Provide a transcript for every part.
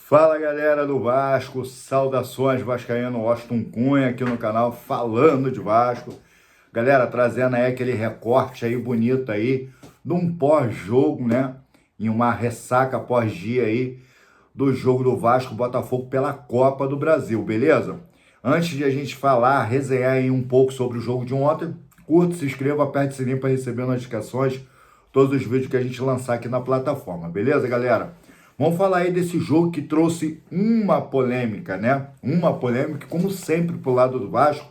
Fala galera do Vasco, saudações vascaíno, Washington Cunha aqui no canal falando de Vasco. Galera, trazendo aí aquele recorte aí bonito aí de um pós-jogo, né? Em uma ressaca pós-dia aí do jogo do Vasco Botafogo pela Copa do Brasil, beleza? Antes de a gente falar, resenhar aí um pouco sobre o jogo de ontem, curta, se inscreva, aperte o sininho para receber notificações, todos os vídeos que a gente lançar aqui na plataforma, beleza, galera? Vamos falar aí desse jogo que trouxe uma polêmica, né? Uma polêmica, como sempre, pro lado do Vasco,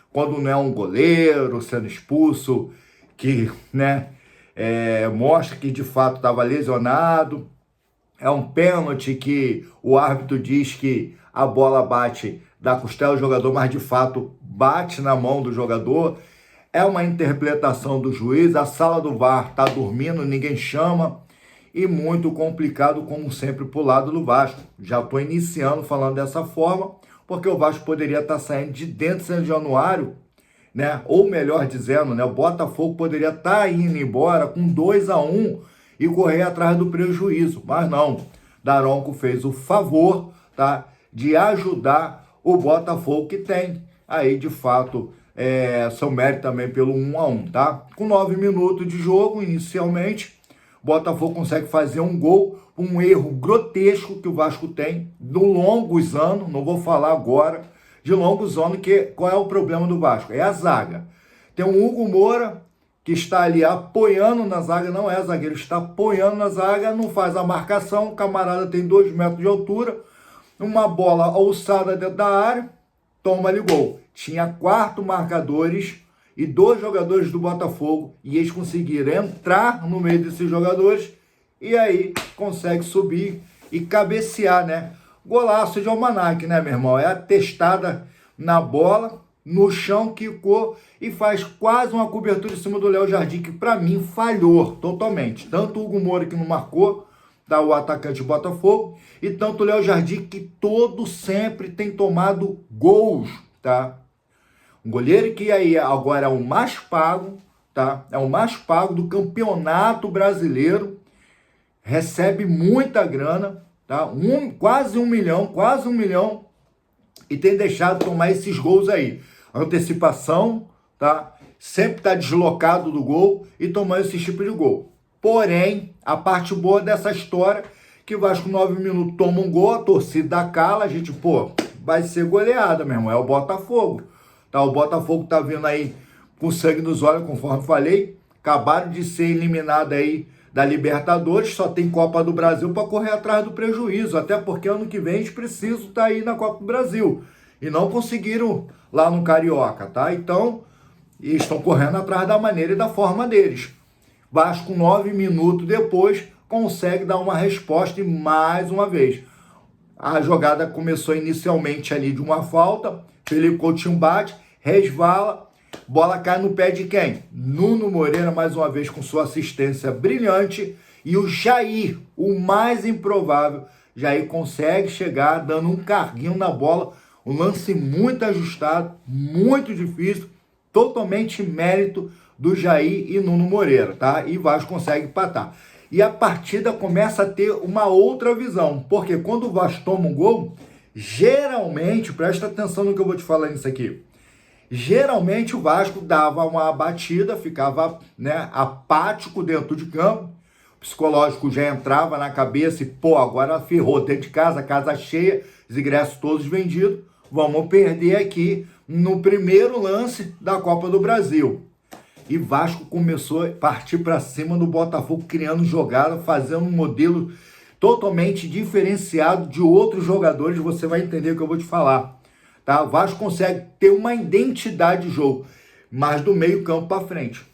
quando não é um goleiro sendo expulso, que, né, mostra que de fato estava lesionado. É um pênalti que o árbitro diz que a bola bate da costela do jogador, mas de fato bate na mão do jogador. É uma interpretação do juiz, a sala do VAR tá dormindo, ninguém chama. E muito complicado, como sempre, pro lado do Vasco. Já estou iniciando falando dessa forma, porque o Vasco poderia estar saindo de dentro de São Januário, né? Ou melhor dizendo, né? O Botafogo poderia estar indo embora com 2-1 e correr atrás do prejuízo. Mas não, Daronco fez o favor, tá? De ajudar o Botafogo, que tem aí, de fato, seu mérito também pelo 1-1, tá? Com 9 minutos de jogo, inicialmente, Botafogo consegue fazer um gol, um erro grotesco que o Vasco tem, de longos anos, não vou falar agora, de longos anos, que qual é o problema do Vasco? É a zaga. Tem um Hugo Moura, que está ali apoiando na zaga, não é zagueiro, está apoiando na zaga, não faz a marcação, o camarada tem 2 metros de altura, uma bola alçada dentro da área, toma ali gol. Tinha 4 marcadores e 2 jogadores do Botafogo, e eles conseguiram entrar no meio desses jogadores, e aí consegue subir e cabecear, né? Golaço de almanaque, né, meu irmão? É a testada na bola, no chão, quicou e faz quase uma cobertura em cima do Léo Jardim, que pra mim falhou totalmente. Tanto o Hugo Moura, que não marcou, tá, o atacante do Botafogo, e tanto o Léo Jardim, que todo sempre tem tomado gols, tá? Um goleiro que aí agora é o mais pago, tá? É o mais pago do Campeonato Brasileiro. Recebe muita grana, tá? Quase um milhão. E tem deixado de tomar esses gols aí. Antecipação, tá? Sempre tá deslocado do gol e tomando esse tipo de gol. Porém, a parte boa dessa história, que o Vasco 9 minutos toma um gol, a torcida cala, a gente, pô, vai ser goleada, meu irmão. É o Botafogo. Tá, o Botafogo tá vindo aí com sangue nos olhos, conforme falei. Acabaram de ser eliminado aí da Libertadores, só tem Copa do Brasil para correr atrás do prejuízo, até porque ano que vem eles precisam estar aí na Copa do Brasil. E não conseguiram lá no Carioca, tá? Então, eles estão correndo atrás da maneira e da forma deles. Vasco, 9 minutos depois, consegue dar uma resposta e mais uma vez. A jogada começou inicialmente ali de uma falta, Felipe Coutinho bate, resvala, bola cai no pé de quem? Nuno Moreira, mais uma vez com sua assistência brilhante, e o Jair, o mais improvável, Jair consegue chegar dando um carguinho na bola, um lance muito ajustado, muito difícil, totalmente mérito do Jair e Nuno Moreira, tá? E Vasco consegue empatar. E a partida começa a ter uma outra visão, porque quando o Vasco toma um gol, geralmente, presta atenção no que eu vou te falar nisso aqui, geralmente o Vasco dava uma batida, ficava, né, apático dentro de campo, o psicológico já entrava na cabeça e, pô, agora ferrou dentro de casa, casa cheia, os ingressos todos vendidos, vamos perder aqui no primeiro lance da Copa do Brasil. E Vasco começou a partir para cima do Botafogo, criando jogada, fazendo um modelo totalmente diferenciado de outros jogadores, você vai entender o que eu vou te falar. Tá? O Vasco consegue ter uma identidade de jogo, mas do meio campo para frente.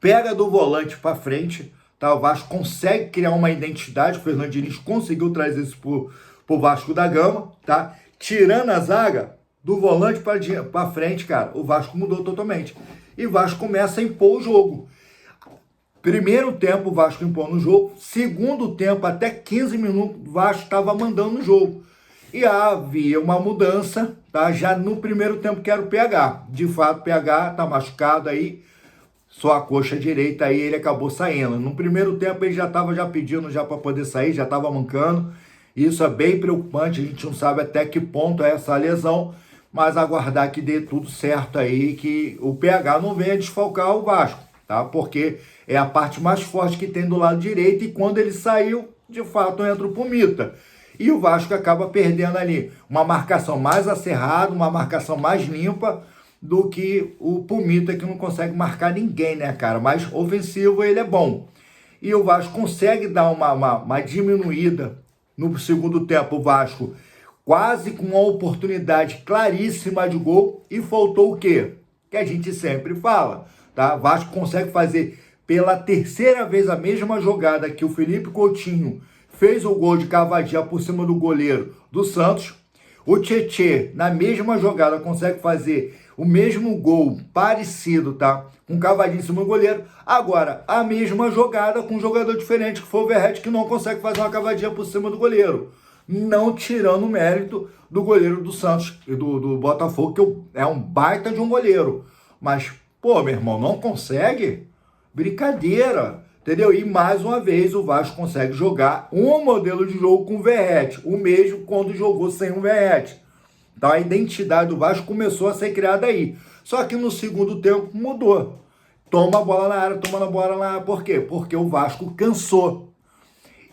Pega do volante para frente, tá? O Vasco consegue criar uma identidade, o Fernando Diniz conseguiu trazer isso pro Vasco da Gama, tá? Tirando a zaga, do volante para frente, cara, o Vasco mudou totalmente. E o Vasco começa a impor o jogo. Primeiro tempo o Vasco impôs no jogo, segundo tempo, até 15 minutos, o Vasco estava mandando no jogo. E havia uma mudança, tá? Já no primeiro tempo, que era o PH. De fato, o PH tá machucado aí, só a coxa direita aí, ele acabou saindo. No primeiro tempo ele já estava pedindo já para poder sair, já estava mancando. E isso é bem preocupante, a gente não sabe até que ponto é essa lesão, mas aguardar que dê tudo certo aí, que o PH não venha desfalcar o Vasco, tá? Porque é a parte mais forte que tem do lado direito e quando ele saiu, de fato entra o Pumita. E o Vasco acaba perdendo ali uma marcação mais acerrada, uma marcação mais limpa do que o Pumita, que não consegue marcar ninguém, né, cara? Mas ofensivo ele é bom. E o Vasco consegue dar uma diminuída no segundo tempo. O Vasco quase com uma oportunidade claríssima de gol e faltou o quê? Que a gente sempre fala, tá? O Vasco consegue fazer pela terceira vez a mesma jogada que o Felipe Coutinho fez o gol de cavadinha por cima do goleiro do Santos. O Tietê, na mesma jogada, consegue fazer o mesmo gol parecido, tá? Com cavadinha em cima do goleiro. Agora, a mesma jogada com um jogador diferente, que foi o Verratti, que não consegue fazer uma cavadinha por cima do goleiro. Não tirando o mérito do goleiro do Santos e do Botafogo, que é um baita de um goleiro. Mas, pô, meu irmão, não consegue? Brincadeira. Entendeu? E mais uma vez o Vasco consegue jogar um modelo de jogo com o Verratti, o mesmo quando jogou sem o Verratti. Então a identidade do Vasco começou a ser criada aí. Só que no segundo tempo mudou. Toma a bola na área, toma a bola na área. Por quê? Porque o Vasco cansou.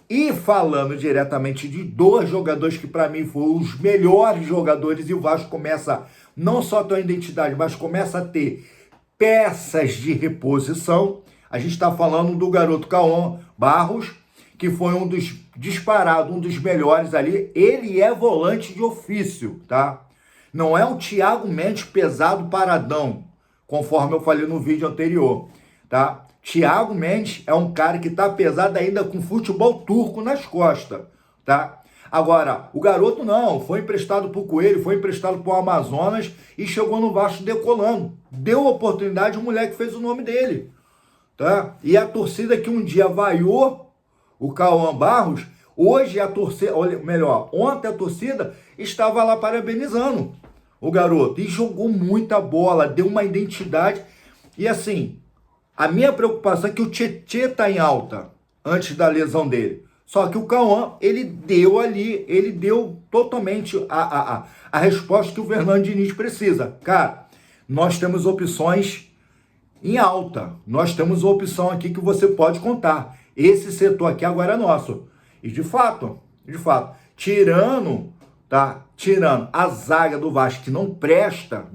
E falando diretamente de dois jogadores que para mim foram os melhores jogadores, e o Vasco começa não só a ter uma identidade, mas começa a ter peças de reposição. A gente está falando do garoto Cauã Barros, que foi um dos disparados, um dos melhores ali. Ele é volante de ofício, tá? Não é um Thiago Mendes pesado paradão, conforme eu falei no vídeo anterior, tá? Thiago Mendes é um cara que tá pesado ainda com futebol turco nas costas, tá? Agora, o garoto não, foi emprestado pro Coelho, foi emprestado pro Amazonas e chegou no Vasco decolando. Deu oportunidade, o moleque fez o nome dele. Tá? E a torcida que um dia vaiou o Cauã Barros, hoje a torcida, melhor, ontem a torcida estava lá parabenizando o garoto e jogou muita bola, deu uma identidade. E assim, a minha preocupação é que o Tietê tá em alta antes da lesão dele. Só que o Cauã, ele deu totalmente a resposta que o Fernando Diniz precisa. Cara, nós temos opções em alta. Nós temos uma opção aqui que você pode contar. Esse setor aqui agora é nosso. E de fato, tirando a zaga do Vasco, que não presta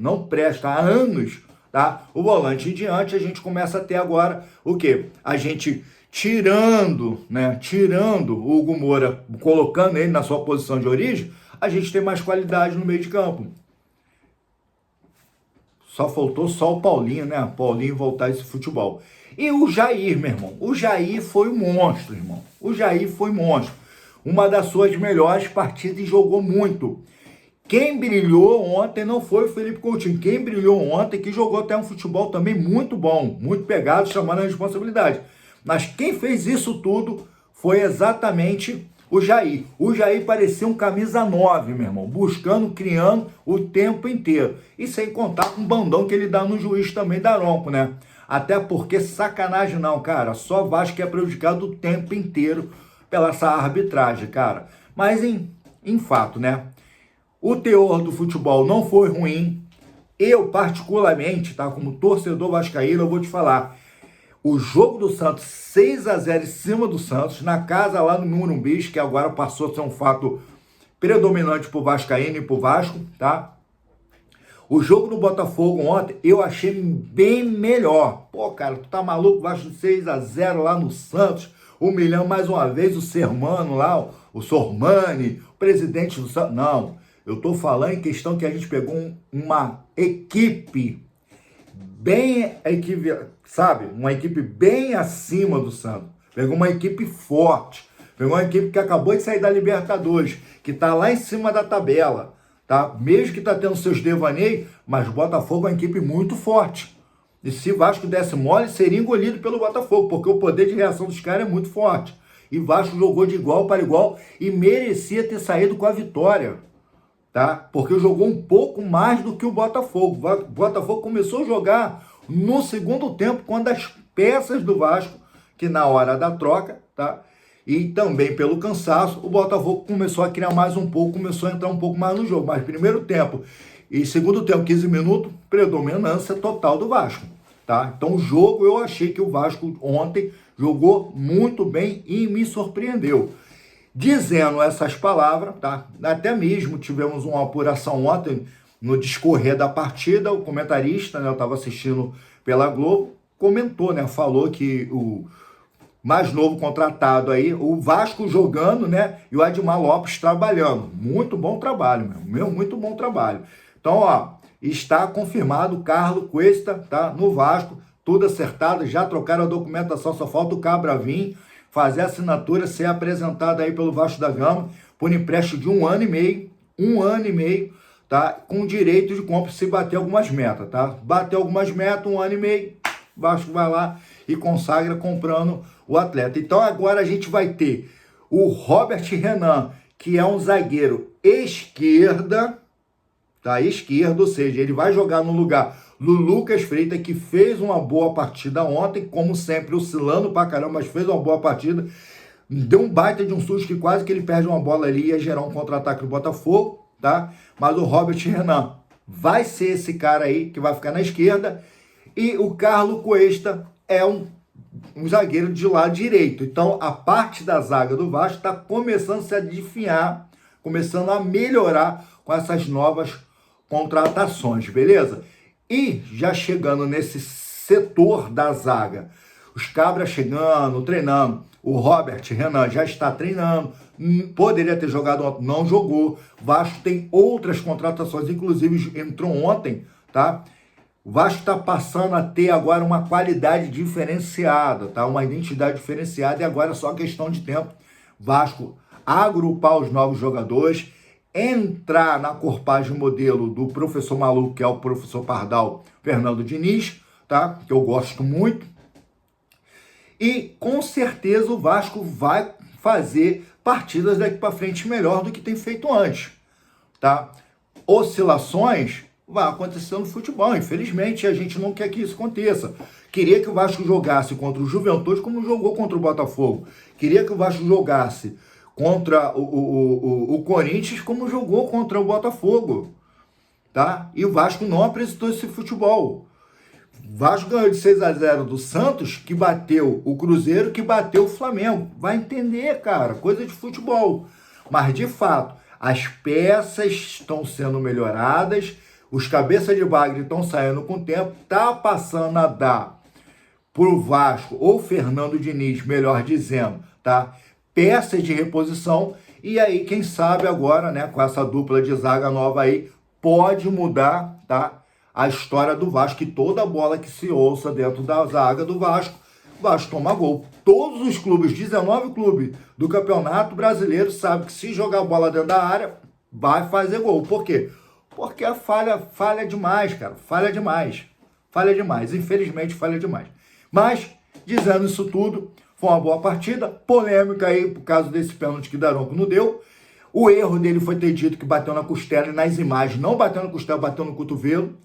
há anos, tá? O volante em diante, a gente começa a ter agora o quê? A gente tirando o Hugo Moura, colocando ele na sua posição de origem, a gente tem mais qualidade no meio de campo. Só faltou o Paulinho, né? Paulinho voltar a esse futebol. E o Jair, meu irmão. O Jair foi um monstro, irmão. O Jair foi monstro. Uma das suas melhores partidas e jogou muito. Quem brilhou ontem não foi o Felipe Coutinho. Quem brilhou ontem, que jogou até um futebol também muito bom, muito pegado, chamando a responsabilidade. Mas quem fez isso tudo foi exatamente o Jair. O Jair parecia um camisa 9, meu irmão, buscando, criando o tempo inteiro. E sem contar com o bandão que ele dá no juiz também, Daronco, né? Até porque sacanagem não, cara. Só Vasco que é prejudicado o tempo inteiro pela essa arbitragem, cara. Mas em fato, né? O teor do futebol não foi ruim. Eu, particularmente, tá? Como torcedor vascaíno, eu vou te falar. O jogo do Santos, 6-0 em cima do Santos, na casa lá no Morumbi, que agora passou a ser um fato predominante pro vascaíno e pro Vasco, tá? O jogo do Botafogo ontem, eu achei bem melhor. Pô, cara, tu tá maluco? Vasco 6-0 lá no Santos, humilhando mais uma vez o Sermano lá, o Sormani, o presidente do Santos. Não, eu tô falando em questão que a gente pegou uma equipe bem, sabe? Uma equipe bem acima do Santos. Pegou uma equipe forte. Pegou uma equipe que acabou de sair da Libertadores, que tá lá em cima da tabela, tá? Mesmo que tá tendo seus devaneios, mas o Botafogo é uma equipe muito forte. E se o Vasco desse mole, seria engolido pelo Botafogo, porque o poder de reação dos caras é muito forte. E o Vasco jogou de igual para igual e merecia ter saído com a vitória, tá? Porque jogou um pouco mais do que o Botafogo. O Botafogo começou a jogar no segundo tempo, quando as peças do Vasco, que na hora da troca, tá? e também pelo cansaço, o Botafogo começou a criar mais um pouco, começou a entrar um pouco mais no jogo. Mas primeiro tempo e segundo tempo, 15 minutos, predominância total do Vasco. Tá? Então o jogo, eu achei que o Vasco ontem jogou muito bem e me surpreendeu. Dizendo essas palavras, tá? Até mesmo tivemos uma apuração ontem no discorrer da partida, o comentarista, né, eu estava assistindo pela Globo, comentou, né, falou que o mais novo contratado aí, o Vasco jogando, né, e o Admar Lopes trabalhando. Muito bom trabalho, meu, muito bom trabalho. Então, ó, está confirmado o Carlos Cuesta, tá, no Vasco, tudo acertado, já trocaram a documentação, só falta o Cabra vir, fazer a assinatura, ser apresentado aí pelo Vasco da Gama, por empréstimo de 1 ano e meio, tá, com direito de compra se bater algumas metas, tá? Bater algumas metas, 1 ano e meio, o Vasco vai lá e consagra comprando o atleta. Então agora a gente vai ter o Robert Renan, que é um zagueiro esquerda, tá? Esquerdo, ou seja, ele vai jogar no lugar do Lucas Freitas, que fez uma boa partida ontem, como sempre, oscilando pra caramba, mas fez uma boa partida. Deu um baita de um susto que quase que ele perde uma bola ali e ia gerar um contra-ataque do Botafogo, tá? Mas o Robert Renan vai ser esse cara aí que vai ficar na esquerda, e o Carlos Cuesta é um zagueiro de lado direito. Então a parte da zaga do Vasco está começando a se adivinhar, começando a melhorar com essas novas contratações, beleza? E já chegando nesse setor da zaga, os cabras chegando, treinando, o Robert Renan já está treinando, poderia ter jogado ontem, não jogou. Vasco tem outras contratações, inclusive entrou ontem, tá? O Vasco está passando a ter agora uma qualidade diferenciada, tá? Uma identidade diferenciada, e agora é só questão de tempo. Vasco agrupar os novos jogadores, entrar na corpagem modelo do professor maluco, que é o professor Pardal Fernando Diniz, tá? Que eu gosto muito. E com certeza o Vasco vai fazer partidas daqui para frente melhor do que tem feito antes, tá? Oscilações vai acontecer no futebol, infelizmente a gente não quer que isso aconteça. Queria que o Vasco jogasse contra o Juventude como jogou contra o Botafogo. Queria que o Vasco jogasse contra o Corinthians como jogou contra o Botafogo, tá? E o Vasco não apresentou esse futebol. O Vasco ganhou de 6-0 do Santos, que bateu o Cruzeiro, que bateu o Flamengo. Vai entender, cara, coisa de futebol. Mas, de fato, as peças estão sendo melhoradas, os cabeças de bagre estão saindo com o tempo, tá passando a dar pro Vasco, ou Fernando Diniz, melhor dizendo, tá? Peças de reposição, e aí, quem sabe agora, né, com essa dupla de zaga nova aí, pode mudar, tá? A história do Vasco, que toda bola que se ouça dentro da zaga do Vasco, o Vasco toma gol. Todos os clubes, 19 clubes do Campeonato Brasileiro, sabem que se jogar a bola dentro da área, vai fazer gol. Por quê? Porque a falha demais, cara. Falha demais. Infelizmente, falha demais. Mas, dizendo isso tudo, foi uma boa partida. Polêmica aí, por causa desse pênalti que Daronco não deu. O erro dele foi ter dito que bateu na costela, e nas imagens não bateu na costela, bateu no cotovelo.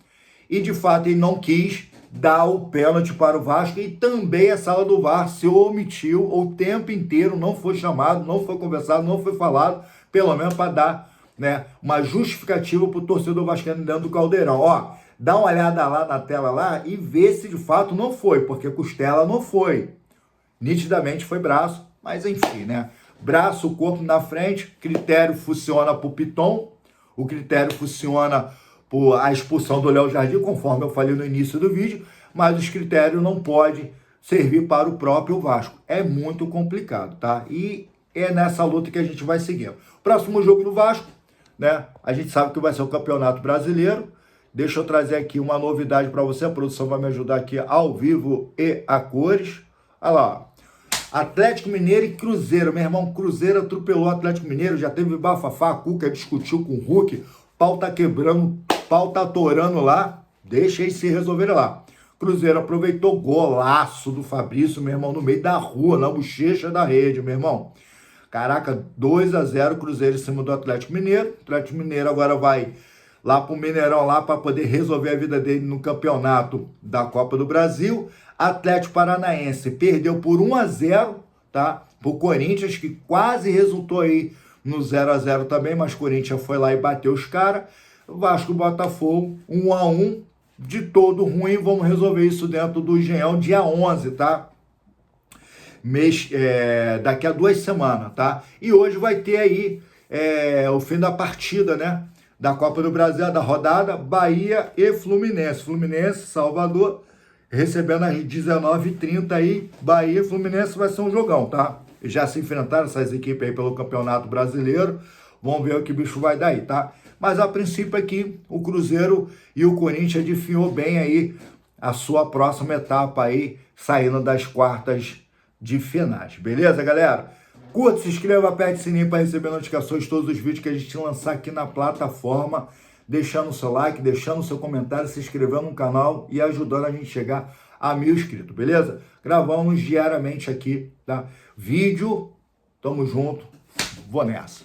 E, de fato, ele não quis dar o pênalti para o Vasco, e também a sala do VAR se omitiu o tempo inteiro, não foi chamado, não foi conversado, não foi falado, pelo menos para dar, né, uma justificativa para o torcedor vascaíno dentro do Caldeirão. Ó, dá uma olhada lá na tela lá e vê se de fato não foi, porque costela não foi. Nitidamente foi braço, mas enfim, né? Braço, corpo na frente, critério funciona para o Piton, o critério funciona por a expulsão do Léo Jardim, conforme eu falei no início do vídeo, mas os critérios não podem servir para o próprio Vasco. É muito complicado, tá? E é nessa luta que a gente vai seguindo. Próximo jogo do Vasco, né? A gente sabe que vai ser o Campeonato Brasileiro. Deixa eu trazer aqui uma novidade para você. A produção vai me ajudar aqui ao vivo e a cores. Olha lá. Atlético Mineiro e Cruzeiro. Meu irmão, Cruzeiro atropelou o Atlético Mineiro. Já teve bafafá. A Cuca discutiu com o Hulk. Pau tá quebrando, pau tá atorando lá. Deixa eles se resolverem lá. Cruzeiro aproveitou golaço do Fabrício, meu irmão, no meio da rua, na bochecha da rede, meu irmão. Caraca, 2-0 Cruzeiro em cima do Atlético Mineiro. O Atlético Mineiro agora vai lá pro Mineirão lá para poder resolver a vida dele no campeonato da Copa do Brasil. Atlético Paranaense perdeu por 1-0, tá? pro Corinthians, que quase resultou aí no 0-0 também, mas o Corinthians foi lá e bateu os caras. Vasco e Botafogo, 1-1, de todo ruim. Vamos resolver isso dentro do Engenhão, dia 11, tá? Daqui a 2 semanas, tá? E hoje vai ter aí o fim da partida, né? Da Copa do Brasil, da rodada, Bahia e Fluminense. Fluminense, Salvador, recebendo às 19h30 aí, Bahia e Fluminense vai ser um jogão, tá? Já se enfrentaram essas equipes aí pelo Campeonato Brasileiro, vamos ver o que o bicho vai dar aí, tá? Mas a princípio aqui, o Cruzeiro e o Corinthians adivinhou bem aí a sua próxima etapa aí, saindo das quartas de finais, beleza, galera? Curta, se inscreva, aperte o sininho para receber notificações de todos os vídeos que a gente lançar aqui na plataforma, deixando o seu like, deixando o seu comentário, se inscrevendo no canal e ajudando a gente a chegar a 1000 inscritos, beleza? Gravamos diariamente aqui, tá? Vídeo, tamo junto, vou nessa.